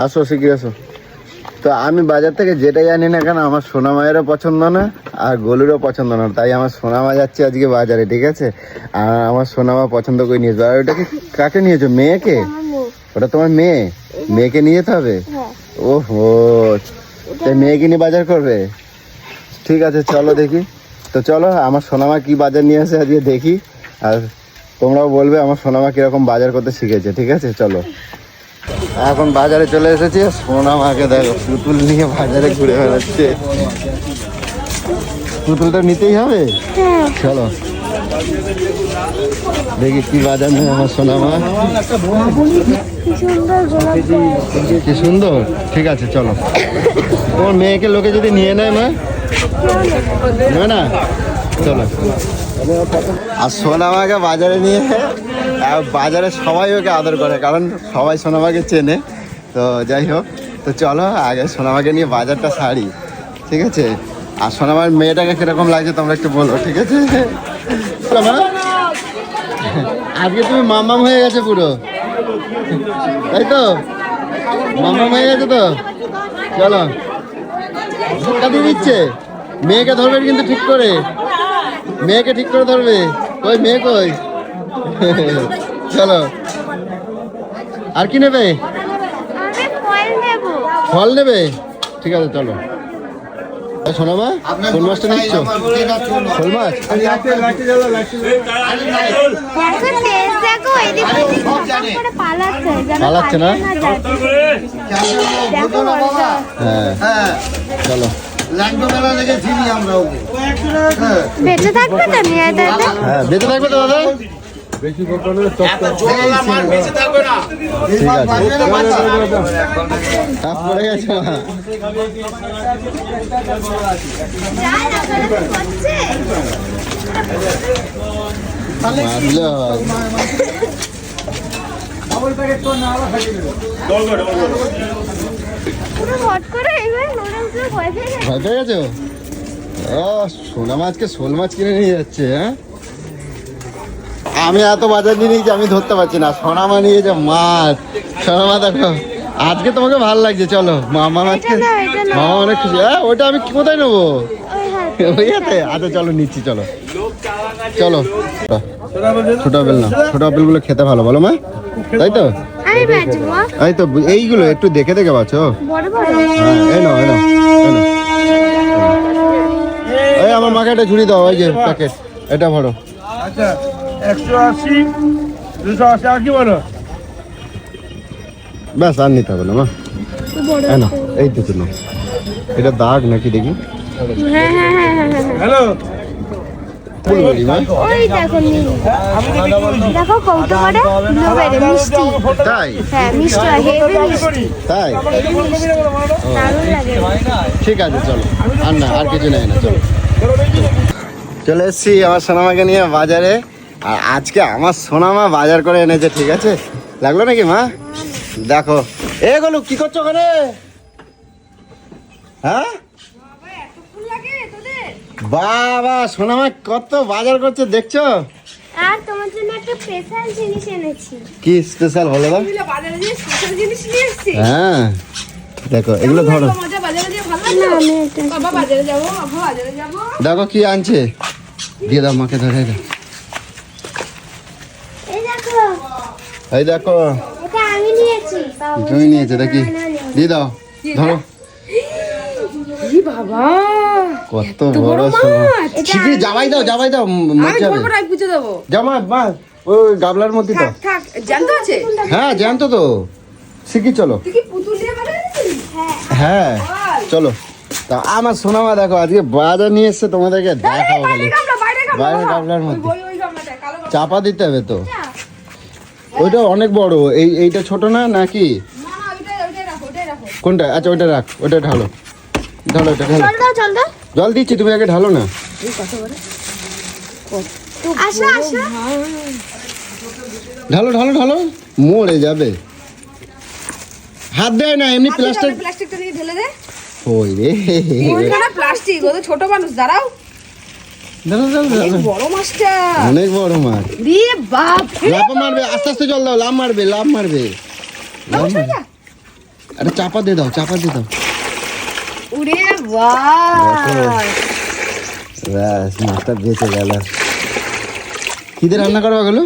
আসো শিখে আসো। তো আমি বাজার থেকে যেটাই আনি না কেন আমার সোনা মায়েরও পছন্দ না আর গোলুরও পছন্দ না, তাই আমার সোনা মা যাচ্ছে আজকে বাজারে, ঠিক আছে? আর আমার সোনা মা পছন্দ করে নিয়েছো। আর ওটাকে কাকে নিয়েছো? মেয়েকে? ওটা তোমার মেয়ে? মেয়েকে নিয়ে যেতে হবে? ওহো, তাই মেয়েকে নিয়ে বাজার করবে? ঠিক আছে চলো দেখি। তো চলো আমার সোনামা কি বাজার নিয়ে আসে আজকে দেখি, আর তোমরাও বলবে আমার সোনামা কিরকম বাজার করতে শিখেছে, ঠিক আছে? চলো এখন বাজারে চলে এসেছি। সোনামাকে দেখো পুতুল নিয়ে বাজারে ঘুরে বেড়াচ্ছে। পুতুলটা নিতেই হবে, চলো দেখি কি বাজার নেই আমার সোনামা। কি সুন্দর, ঠিক আছে চলো। তোমার মেয়েকে লোকে যদি নিয়ে নেয় মা, নেবে না? চলো। আর সোনামাকে বাজারে নিয়ে, বাজারে সবাই ওকে আদর করে কারণ সবাই সোনামাকে চেনে। তো যাই হোক, তো চলো আগে সোনামাকে নিয়ে বাজারটা সারি, ঠিক আছে? আর সোনামার মেয়েটাকে কিরকম লাগছে তোমরা একটু বলো, ঠিক আছে? আজকে তুমি মামাম হয়ে গেছে পুরো, তাই তো? মামাম হয়ে গেছে তো? চলো, ধাক্কা দিয়ে দিচ্ছে। মেয়েকে ধরবে কিন্তু ঠিক করে, মেয়েকে ঠিক করে ধরবে। কই মেয়ে কই? চলো, আর কি নেবে? ফল নেবে, ঠিক আছে চলো। সোনামা শোল মাছটা নিচ্ছ? শোল মাছ পালাচ্ছে না? হ্যাঁ চলো। বেঁচে থাকবে তো? হ্যাঁ বেঁচে থাকবে তো দাদা? বেশি বকলে ঠিক আছে পড়ে গেছে মা। ভয় পেয়ে গেছো? ও সোনা মাছকে শোল মাছ কিনে নিয়ে যাচ্ছে। হ্যাঁ আমি এত বাজার দিয়ে নিয়েছি আমি ধরতে পারছি না। সোনামা নিয়েছে মাছ। সোনামা দেখো আজকে তোমাকে ভালো লাগছে। চলো মামা মাছকে, মামা অনেক খুশি। হ্যাঁ ওইটা আমি কোথায় নেবো? ওইতে আচ্ছা চলো নিচ্ছি। চলো চলো। ছোট আপেল না, ছোট আপেল গুলো খেতে ভালো বলো মা, তাই তো? এই তো এইগুলো একটু দেখে দেখে বাছো। হ্যাঁ এই নাও এই নাও এই নাও। এই আমার মাকে একটা ঝুড়ি দাও, এই যে প্যাকেট এটা ভরো। আচ্ছা 180 280 আর কি বলো? ব্যাস আর নিতে হবে না মা। না এই দুটো নাও। এটা দাগ নাকি দেখি। হ্যালো দেখো কৌটো করে মিষ্টি। তাই? হ্যাঁ মিষ্টি, হেভি মিষ্টি। তাই? দারুণ লাগে। ঠিক আছে চলো, আর না আর কিছু নেই না। চলো চলে এসছি আমার সোনামাকে নিয়ে বাজারে। আর আজকে আমার সোনামা বাজার করে এনেছে, ঠিক আছে? লাগলো নাকি মা? দেখো এ গলু কি করছো ওখানে? হ্যাঁ বাবা সোনামা কত বাজার করছে দেখছো? আর তোমার জন্য একটা স্পেশাল জিনিস এনেছি। কি স্পেশাল বলো তো? বাজারে যে স্পেশাল জিনিস নিয়ে এসেছি। হ্যাঁ দেখো এগুলো ধরো। মজা বাজারে যে ভালো লাগে। আমি এটা বাবা বাজারে যাবো, বাবা বাজারে যাবো। দেখো কি আনছে, দিয়ে দাও মাকে ধরে দাও। এই দেখো, এই দেখো এটা আমি নিয়েছি। তুমি নিয়েছো দেখি, দিয়ে দাও ধরো। বাবা কত বড় সোনা। ঠিকই জামাই দাও জামাই দাও। আমি ধরবো না, বুঝে দেবো। জামা মা ওই গাবলার মধ্যে দাও। থাক জানতো আছে। হ্যাঁ জানতো তো শিখি। চলো তুই কি পুতুল দিয়ে বাজারে এনেছিস? হ্যাঁ চলো। তা আমার সোনামা দেখো আজকে বাজার নিয়ে এসছে, তোমাদেরকে দেখাবো খালি। বাইরে গাবলার মধ্যে ওই গামলাটা কালো গামলা। চাপা দিতে হবে তো। ওইটা অনেক বড়, এইটা ছোট না নাকি? না ওইটাই রাখো, ওইটাই রাখো। কোনটা? আচ্ছা ওইটা রাখ, ওইটা ঢালো ঢালো এটা ঢালো। চল দাও। জল দিচ্ছি তুমি আগে ঢালো না। আসো আসো। ঢালো ঢালো ঢালো, মরে যাবে। হাত দেয় না এমনি প্লাস্টিক। প্লাস্টিকটা নিয়ে ঢেলে দে। ওই রে ওইখানে প্লাস্টিক, ও তো ছোট মানুষ। দাঁড়াও, ঢালো ঢালো ঢালো। বড় মাছটা। অনেক বড় মাছ। রে বাপ রে। লাফ মারবে, আস্তে আস্তে জল দাও। লাভ মারবে লাভ মারবে লাভ মারবে। আরে চাপা দিয়ে দাও, চাপা দিয়ে দাও। উড়ে বাহ, ব্যাস, মাছটা বেঁচে গেল। কি দিয়ে রান্না করবা গেলো?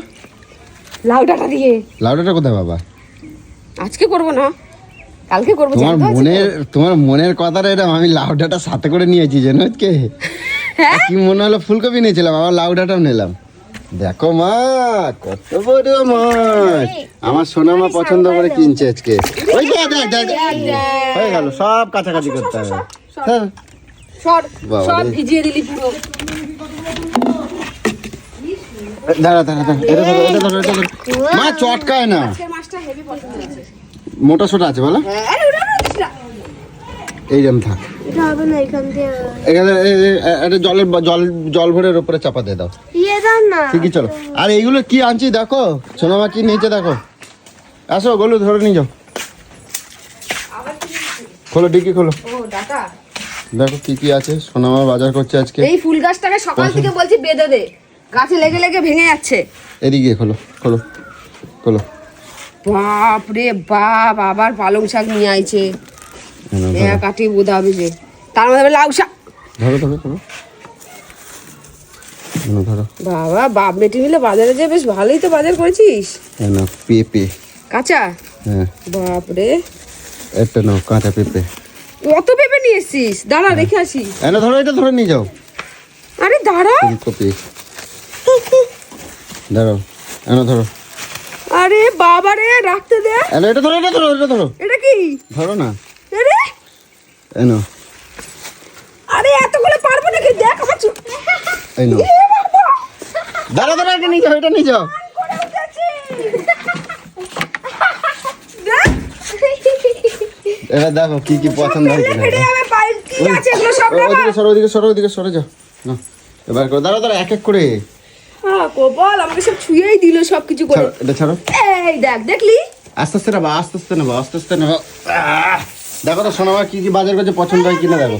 লাউ ডাঁটা দিয়ে। লাউ ডাঁটা কোথায় বাবা? আজকে করবো না, কালকে করবো। তোমার মনের কথাটা এরকম, আমি লাউ ডাঁটা সাথে করে নিয়েছি জানো আজকে। কি মনে হলো ফুলকপি নিয়েছিলাম, আবার লাউ ডাঁটাও নিলাম। দেখো মা, কত বড় মাছ আমার সোনা মা পছন্দ করে কিনছে আজকে। ওই দেখ দেখ দেখ, হয়ে গেল, সব কাছাকাছি করতে হবে। হ্যাঁ বাবা সব রে। ভিজিয়ে দিলি পুরো। দাঁড়া দাঁড়া দাঁড়া, এটা ধরো এটা ধরো এটা ধরো। মা চটকায় না, আজকের মাছটা হেভি পছন্দ হয়েছে। মোটা সোটা আছে বলো। আরে ওটা না দিস না। এইরকম থাক, এটা হবে না এখান দিয়ে। এখানে একটা জল ভরের উপরে চাপা দিয়ে দাও। ইয়ে দাও না। ঠিকই চলো। আর এইগুলো কি আনছি দেখো, সোনামা কি নিচে দেখো। আসো গোলু ধরে নিয়ে যাও, খোলো ডিকি খোলো, ও ডাটা, দেখো কি কি আছে। সোনামা বাজার করছে আজকে। এই ফুল গাছটাকে সকাল থেকে বলছি বেঁধে দে, গাছে লেগে লেগে ভেঙে যাচ্ছে। এদিকে খোলো খোলো খোলো। বাপ রে বাপ, আবার পালং শাক নিয়ে আইছে। এনো ধরো। কাটি বোধাবে যে, তার মধ্যে আবার লাউ শাক। ধরো ধরো ধরো, এনো ধরো। বাবা, বাপ বেটি মিলে বাজারে যে বেশ ভালোই তো বাজার করেছিস। এনো পেঁপে, কাঁচা, হ্যাঁ বাপ রে, একটা নাও কাঁচা পেঁপে। অত পেঁপে নিয়ে এসছিস, দাঁড়া রেখে আসি। এনো ধরো, এটা ধরে নিয়ে যাও। আরে দাঁড়া, ফুলকপি ধরো, এনো ধরো। আরে বাবা রে, রাখতে দে। এনো এটা ধরো, এটা ধরো, এটা ধরো, এটা কি? ধরো না। আরে এনো আরে এতগুলো পারবো নাকি, দেখ আমার চুল। এই নাও। দাঁড়া দাঁড়া, এটা নিয়ে যাও, এটা নিয়ে যাও। এবার দেখো কি কি পছন্দ হয়েছে না। ওইদিকে সরো, ওইদিকে সরো, ওইদিকে সরে যাও না। এবার করো, দাঁড়া দাঁড়া, এক এক করে কপাল আমাকে সব ছুঁয়েই দিল সবকিছু করে। ছাড়ো, এটা ছাড়ো। এই দেখ, দেখলি? আস্তে আস্তে নেবো, আস্তে আস্তে নেবো, আস্তে আস্তে নেবো। দেখো তো সোনামা কি কি বাজার করছে, পছন্দ হয় কিনা দেখো।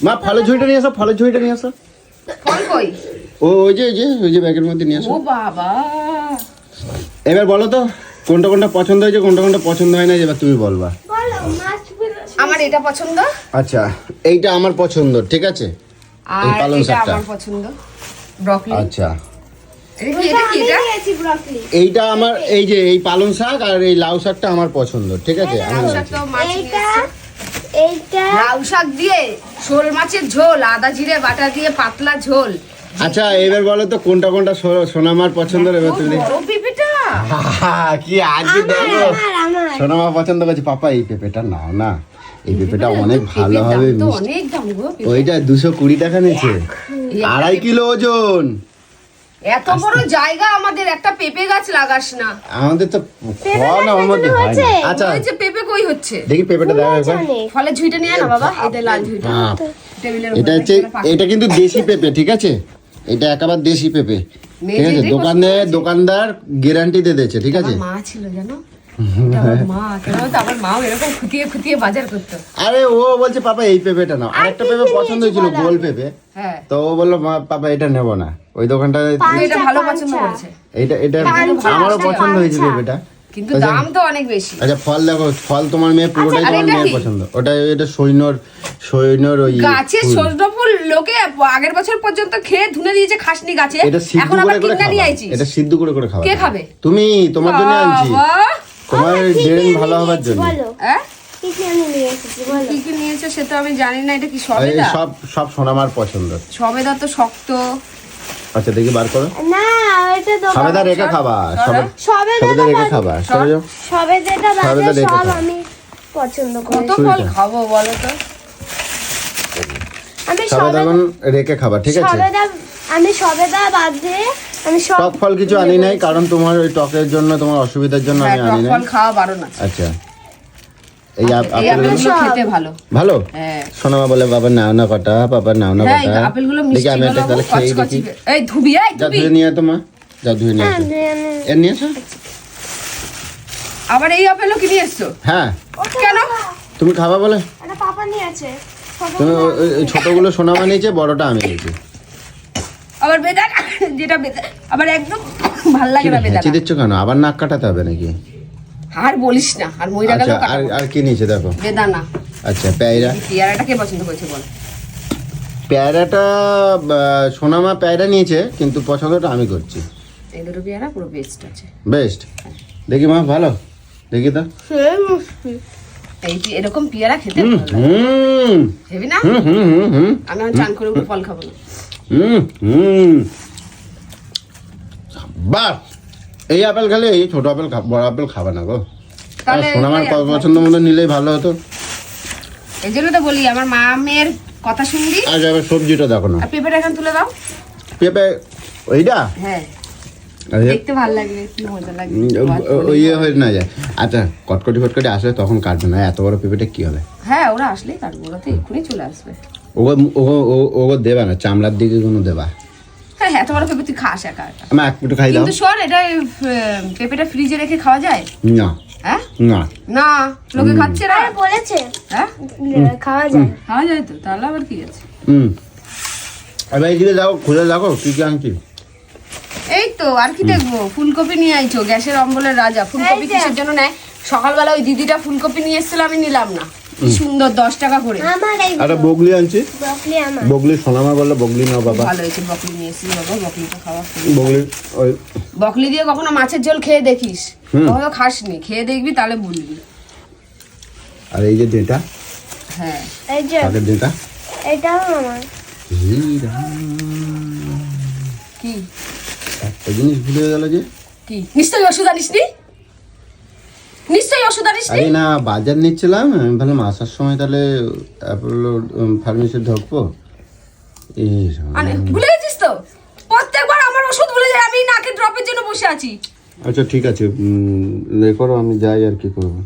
মা ফলের ঝুড়িটা নিয়ে আসো, ফলের ঝুড়িটা নিয়ে আসো। ফল কই? ওই যে ব্যাগের মধ্যে নিয়ে আসো। ও বাবা, এবার বলো তো কোনটা কোনটা পছন্দ হয়েছে, কোনটা কোনটা পছন্দ হয় না, এবার তুমি বলবা। বলো মাছগুলো। আমার এটা পছন্দ, আচ্ছা এইটা আমার পছন্দ, ঠিক আছে। এই আর পালং এটা শাকটা। আমার পছন্দ, ব্রকলি। আচ্ছা এটা কি, এটা কি? আমি এটা নিয়েছি ব্রকলি। এইটা আমার, এই যে এই পালং শাক আর এই লাউ শাকটা আমার পছন্দ, ঠিক আছে। আমি লাউ শাক নিয়েছি। তো মাছ নিয়ে এইটা এসছে। এইটা লাউ শাক দিয়ে শোল মাছের ঝোল, আদা জিরে বাটা দিয়ে পাতলা ঝোল। আচ্ছা এবার বলো তো কোনটা কোনটা সোনামার পছন্দ, এবার তুমি বড় পেঁপেটা। কি আজকে দেখো আমার সোনামা পছন্দ করছে। পাপা এই পেঁপেটা নাও না, এই পেঁপেটা অনেক পেঁপের ভালো দাম হবে, তো মিষ্টি। অনেক দাম গো পেঁপে। ওইটা 220 টাকা নিয়েছে, এই 2.5 কিলো ওজন। এত বড় জায়গা আমাদের, একটা পেঁপে গাছ লাগাস না। আমাদের তো ফল আমার মধ্যে হয় না। আচ্ছা হয়েছে পেঁপে কই হচ্ছে? দেখি পেঁপেটা দেখো একবার। অনেক। ফলের ঝুঁইটা নিয়ে আয় না বাবা, এটা লাল ঝুঁইটা হ্যাঁ, টেবিলের এটা হচ্ছে, এটা কিন্তু দেশি পেঁপে, ঠিক আছে। এটা একেবারে দেশি পেঁপে, ঠিক আছে। দোকানদার গ্যারান্টি দিয়ে দিয়েছে, ঠিক আছে। মা ছিল জানো, এটা আমার মা, কেন বলতো আমার মাও এরকম খুঁটিয়ে খুঁটিয়ে বাজার করতো। আরে ও বলছে পাপা এই পেঁপেটা নাও। আরেকটা পেঁপে পছন্দ হয়েছিল, গোল পেঁপে। হ্যাঁ, তো ও বললো পাপা এটা নেবো না, ওই দোকানটা। কিন্তু এটা ভালো পছন্দ করেছে, এটা আমারও পছন্দ হয়েছে পেঁপেটা। কিন্তু দাম তো অনেক বেশি। আচ্ছা ফল দেখো, ফল তোমার মেয়ে পুরোটাই আচ্ছা, আর তোমার এটা মেয়ের কি? পছন্দ। ওটা এটা সৈন্যর ওই গাছে ফুল। সজনে ফুল লোকে আগের বছর পর্যন্ত খেয়ে ধুনে দিয়েছে খাসনি গাছে, এটা সিদ্ধ এখন করে আবার করে কিনে নিয়ে খাবা, আইছিস। এটা সিদ্ধ করে করে খাবা। কে খাবে? তুমি, তোমার জন্য আনছি, বাবা! তোমার কি ব্রেন কি ভালো হবার নিয়েছি জন্য। বলো হ্যাঁ? কি কি আমি নিয়ে এসেছি বলো। কি কি নিয়েছো সে তো আমি জানি না, এটা কি এই সবেদা? সব সোনামার পছন্দ। সবেদা তো শক্ত। আচ্ছা দেখি বার করো। না এটা তো সবেদা রেখে খাবা, সবেদা রেখে খাবা। সরে যাও। সবে যেটা সবেদা বাজে রেখে সব খাও। আমি পছন্দ করি। কত ফল খাবো বলো তো? আমি সবেদা সবেদা এখন রেখে খাবা, ঠিক আছে। আমি সবেদা বাদে আমি সব টক ফল কিছু আনি নাই, কারণ তোমার ওই টকের জন্য, তোমার অসুবিধার জন্য হ্যাঁ, আমি টক আনি নাই। ফল খাওয়া বারণ আছে। আচ্ছা এই এই আপেলগুলো আপেলগুলো খেতে ভালো। ভালো। হ্যাঁ, সোনামা বলে বাবা নাও না কটা, বাবা নাও না হ্যাঁ, এই কটা। আপেলগুলো দেখি মিষ্টি আমি একটা তাহলে খেয়ে দেখি। এই ধুবি, এই যা ধুবি। ধুয়ে নিয়ে তো মা, যা ধুয়ে নিয়ে আসো। এর নিয়ে আসো। আবার এই আপেলও কিনে এসছো হ্যাঁ কেন? তুমি খাবা বলে। এটা পাপা নিয়ে আছে তুমি ওই ছোটগুলো সোনামা নিয়েছে, বড়টা আমি নিয়েছি। আবার বেদানা, যেটা বেদানা আবার একদম ভাল লাগে না বেদানা। হেঁচে দিচ্ছ কেন? আবার নাক কাটাতে হবে নাকি? আর বলিস না, আর মইরা গেল আচ্ছা আর কি নিয়েছে দেখো? বেদানা। আচ্ছা পেয়ারা। পেয়ারাটা কে পছন্দ করেছে বল? পেয়ারাটা সোনামা পেয়ারা নিয়েছে, কিন্তু পছন্দটা আমি করছি। এই দুটো পেয়ারা পুরো বেস্ট আছে। বেস্ট। দেখি মা ভালো, দেখি তো। সেই মুশকিল। এই যে এরকম পেয়ারা খেতে ভালো লাগে। হুম হেবি না? হুম হুম হুম হুম আমি এখন চান করে উঠে ফল খাবো না। হুম হুম বাহ, এই আপেল খেলে এই ছোট আপেল বড় আপেল খাবে না গো। তাহলে সোনামার পছন্দ মতো নিলেই ভালো হতো। এই জন্য তো বলি আমার মামের কথা শুনবি। আচ্ছা এবার সবজিটা দেখো না। আর পেঁপেটা এখন তুলে দাও। পেঁপে ওইটা হ্যাঁ, আচ্ছা, দেখতে ভালো লাগবে, কি মজা লাগবে। ইয়ে হয়ে না যায়। আচ্ছা কটকটি ফটকটি আসলে তখন কাটবে না, এত বড় পেঁপেটা কি হবে? হ্যাঁ, ওরা আসলেই কাটবো, ওরা তো এক্ষুনি চলে আসবে। ওগো দেবা না, চামড়ার দিকে কোনো দেবা। হ্যাঁ, এত বড় পেঁপে তুই খাস একা একা। আমি এক একটু খাই দাও। কিন্তু শোন, এটা পেঁপেটা ফ্রিজে রেখে খাওয়া যায়? না হ্যাঁ না না, লোকে খাচ্ছে না। আরে বলেছে হ্যাঁ, খাওয়া যায়। খাওয়া যায় তো, তাহলে আবার কি আছে। এবার এইদিকে যাও, খুলে দেখো কি কি আনছি। এই তো আর কি দেখবো, ফুলকপি নিয়ে আইছো, গ্যাসের অম্বলের রাজা। ফুলকপি এই যে। কিসের জন্য নেয়? সকালবেলা ওই দিদিটা ফুলকপি নিয়ে এসেছিল, আমি নিলাম না। কি সুন্দর 10 টাকা করে। আমার এই একটা বগলি আনছি। ব্রকলি আমার। বগলি সোনামা বললো বগলি নাও বাবা। ভালো হয়েছে, বকলি নিয়ে এসেছি বাবা, বকলিটা খাওয়া। বগলি ওই বকলি দিয়ে কখনো মাছের ঝোল খেয়ে দেখিস, হুম। কখনো খাসনি, খেয়ে দেখবি তাহলে বলবি। আর এই যে ডিমটা, হ্যাঁ, এই যে আগের ডিমটা। এটাও আমার। কি একটা জিনিস ভুলে গেল যে। কি নিশ্চয়ই ওষুধ আনিসনি? নিশ্চয়ই ওষুধ আনিসনি? আরে না, বাজার নিচ্ছিলাম, আমি ভাবলাম আসার সময় তাহলে অ্যাপোলো ফার্মেসি ঢুকবো। এই ভুলে গেছিস তো? প্রত্যেকবার আমার ওষুধ ভুলে যায়, আমি নাকের ড্রপের জন্য বসে আছি। আচ্ছা ঠিক আছে, এ করো, আমি যাই আর কি করবো।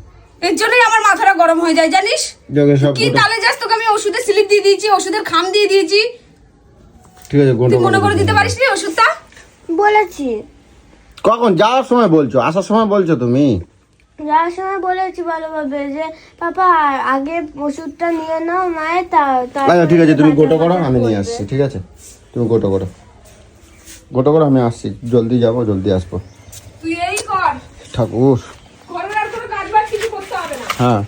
এর জন্যই আমার মাথাটা গরম হয়ে যায় জানিস। দেখে সব কি তালে যাস, তোকে আমি ওষুধের স্লিপ দিয়ে দিয়েছি, ওষুধের খাম দিয়ে দিয়েছি, ঠিক আছে, তুই মনে করে দিতে পারিস নি ওষুধটা? বলেছি কখন যাওয়ার সময় বলছো, আসার সময় বলছো তুমি? যাওয়ার সময় বলেছি ভালোভাবে যে পাপা আগে ওষুধটা নিয়ে নাও মায়ের আচ্ছা ঠিক আছে, তুমি গোটো করো, আমি নিয়ে আসছি। ঠিক আছে, তুমি গোটো করো, গোটো করো, আমি আসছি। জলদি যাবো, জলদি আসবো। তুই এই কর, ঠাকুর। ঘরের আর কোনো কাজ বাজ কিছু করতে হবে না। হ্যাঁ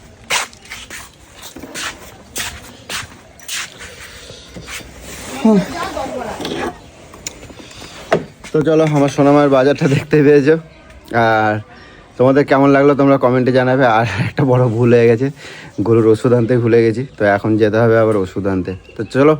তো চলো, আমার সোনামার বাজারটা দেখতে পেয়েছো। আর তোমাদের কেমন লাগলো তোমরা কমেন্টে জানাবে। আর একটা বড় ভুল হয়ে গেছে, গরুর ওষুধ আনতে ভুলে গেছি, তো এখন যেতে হবে আবার ওষুধ আনতে। তো চলো